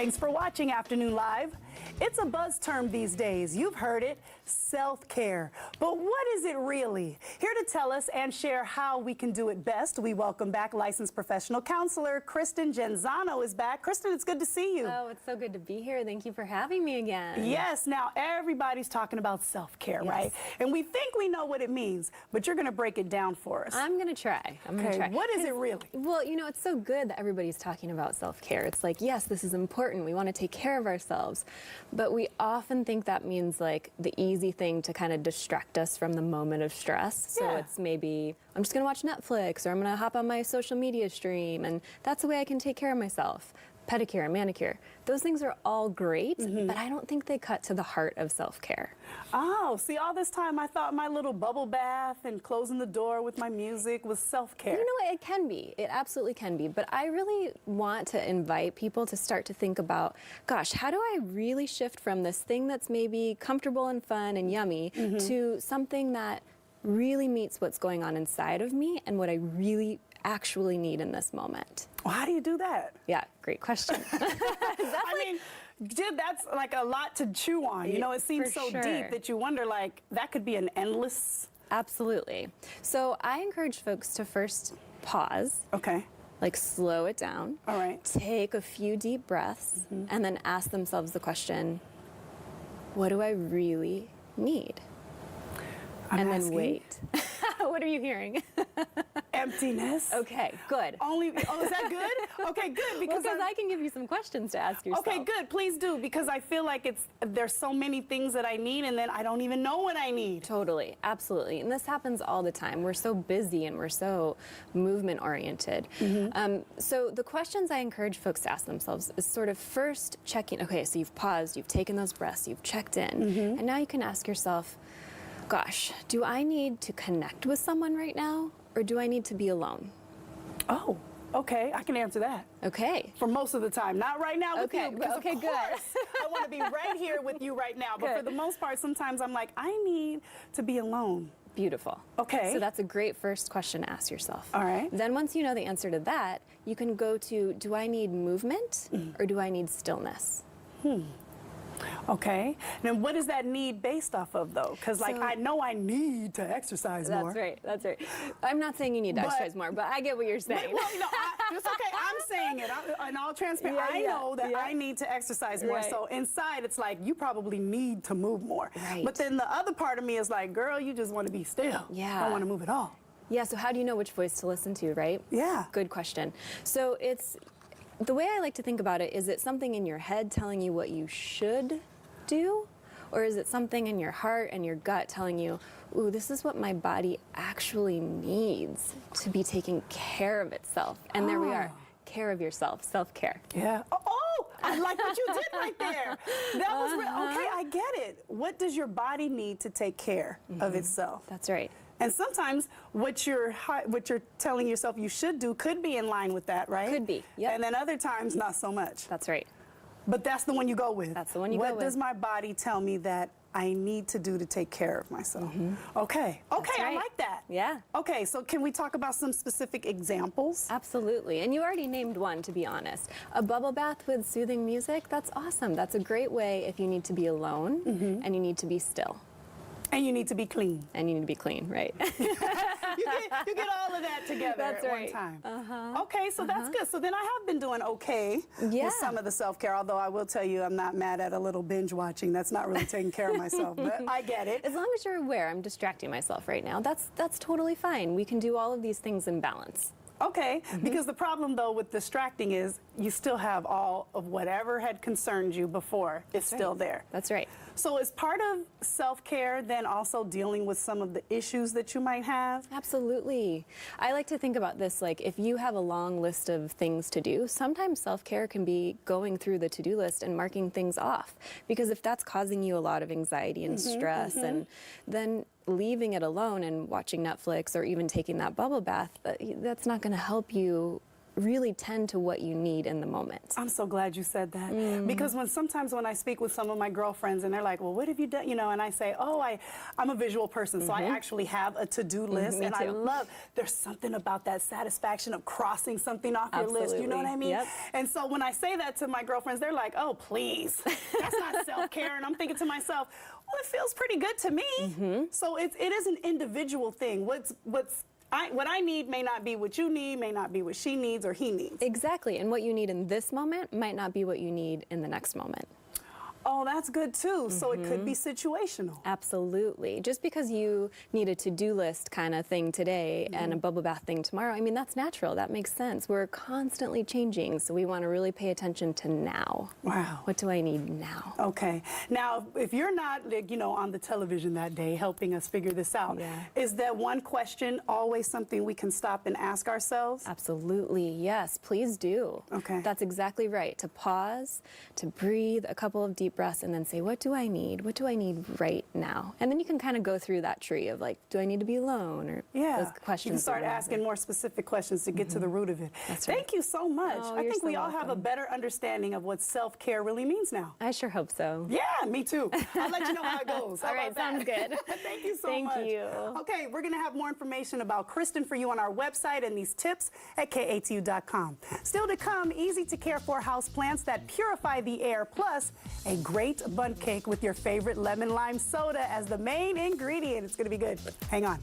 Thanks for watching Afternoon Live. It's a buzz term these days. You've heard it, self-care. But what is it really? Here to tell us and share how we can do it best, we welcome back licensed professional counselor Kristen Genzano is back. Kristen, it's good to see you. Oh, it's so good to be here. Thank you for having me again. Yes, now everybody's talking about self-care, Yes. right? And we think we know what it means, but you're going to break it down for us. I'm going to try. What is it really? Well, you know, it's so good that everybody's talking about self-care. It's like, yes, this is important. We want to take care of ourselves. But we often think that means like the easy thing to kind of distract us from the moment of stress. So Yeah. it's maybe, I'm just going to watch Netflix, or I'm going to hop on my social media stream, and that's the way I can take care of myself. Pedicure and manicure. Those things are all great, but I don't think they cut to the heart of self-care. Oh, see, all this time I thought my little bubble bath and closing the door with my music was self-care. You know, it can be. It absolutely can be. But I really want to invite people to start to think about, gosh, how do I really shift from this thing that's maybe comfortable and fun and yummy to something that really meets what's going on inside of me and what I really actually need in this moment? Well, how do you do that? Yeah, great question. That's like a lot to chew on. You know, it seems For so sure. deep that you wonder, like, that could be an endless... Absolutely. So I encourage folks to first pause. Okay. Like slow it down. All right. Take a few deep breaths and then ask themselves the question, what do I really need? I'm and asking. then wait. What are you hearing? Emptiness. Okay, good. Oh, is that good? Okay, good. Because I can give you some questions to ask yourself. Okay, good. Please do, because I feel like there's so many things that I need, and then I don't even know what I need. Totally, absolutely. And this happens all the time. We're so busy and we're so movement oriented. So the questions I encourage folks to ask themselves is sort of first checking, okay, so you've paused, you've taken those breaths, you've checked in, and now you can ask yourself, gosh, do I need to connect with someone right now, or do I need to be alone? Oh, okay. I can answer that. Okay. For most of the time. Not right now with you, because okay, of good. course I want to be right here with you right now. But for the most part, sometimes I'm like, I need to be alone. Beautiful. Okay. So that's a great first question to ask yourself. All right. Then once you know the answer to that, you can go to, do I need movement or do I need stillness? Okay. And what is that need based off of, though? Because, like, So- I know I need to exercise more. That's right, that's right. I'm not saying you need to But- exercise more, but I get what you're saying. Well, you know, it's okay. I'm saying it. In all transparency, I know that I need to exercise more. Right. So inside, it's like, you probably need to move more. Right. But then the other part of me is like, girl, you just want to be still. Yeah. I don't want to move at all. Yeah, so how do you know which voice to listen to, right? Yeah. Good question. So the way I like to think about it, is it something in your head telling you what you should do? Or is it something in your heart and your gut telling you, ooh, this is what my body actually needs to be taking care of itself? And there we are, care of yourself, self-care. Yeah. Oh, I like what you did right there. That was okay, I get it. What does your body need to take care of itself? That's right. And sometimes what you're telling yourself you should do could be in line with that, right? Could be, yep. And then other times, not so much. That's right. But that's the one you go with. That's the one you go go with. with. What does my body tell me that I need to do to take care of myself? Okay. Okay, I right. like that. Yeah. Okay, so can we talk about some specific examples? Absolutely. And you already named one, to be honest. A bubble bath with soothing music, that's awesome. That's a great way if you need to be alone and you need to be still. And you need to be clean. And you need to be clean, right? You get all of that together That's at right. one time. Okay, so that's good. So then I have been doing okay with some of the self-care, although I will tell you I'm not mad at a little binge watching. That's not really taking care of myself, but I get it. As long as you're aware, I'm distracting myself right now. That's totally fine. We can do all of these things in balance. Okay, because the problem, though, with distracting is you still have all of whatever had concerned you before is still there. That's right. So is part of self-care then also dealing with some of the issues that you might have? Absolutely. I like to think about this like if you have a long list of things to do, sometimes self-care can be going through the to-do list and marking things off. Because if that's causing you a lot of anxiety and stress, and then leaving it alone and watching Netflix or even taking that bubble bath, that's not going to help you really tend to what you need in the moment. I'm so glad you said that, because sometimes when I speak with some of my girlfriends and they're like, well, what have you done? You know, and I say, oh, I'm a visual person, so I actually have a to-do list, and I love, there's something about that satisfaction of crossing something off your list, you know what I mean? Yep. And so when I say that to my girlfriends, they're like, oh, please, that's not self-care. And I'm thinking to myself, well, it feels pretty good to me. So it is an individual thing. What I need may not be what you need, may not be what she needs or he needs. Exactly, and what you need in this moment might not be what you need in the next moment. Oh, that's good too. So it could be situational. Absolutely. Just because you need a to-do list kind of thing today and a bubble bath thing tomorrow, I mean, that's natural. That makes sense. We're constantly changing, so we want to really pay attention to now. Wow. What do I need now? Okay. Now, if you're not, like, you know, on the television that day helping us figure this out, is that one question always something we can stop and ask ourselves? Absolutely. Yes, please do. Okay. That's exactly right. To pause, to breathe a couple of deep breaths, and then say, what do I need? What do I need right now? And then you can kind of go through that tree of like, do I need to be alone? Or those questions. You can start asking more specific questions to get to the root of it. That's right. Thank you so much. Oh, I think we you're so all have a welcome. better understanding of what self-care really means now. I sure hope so. Yeah, me too. I'll let you know how it goes. How All right, about that? sounds good. Thank you so much. Thank you. Okay, we're going to have more information about Kristen for you on our website and these tips at KATU.com. Still to come, easy to care for houseplants that purify the air, plus a great bundt cake with your favorite lemon lime soda as the main ingredient. It's going to be good. Hang on.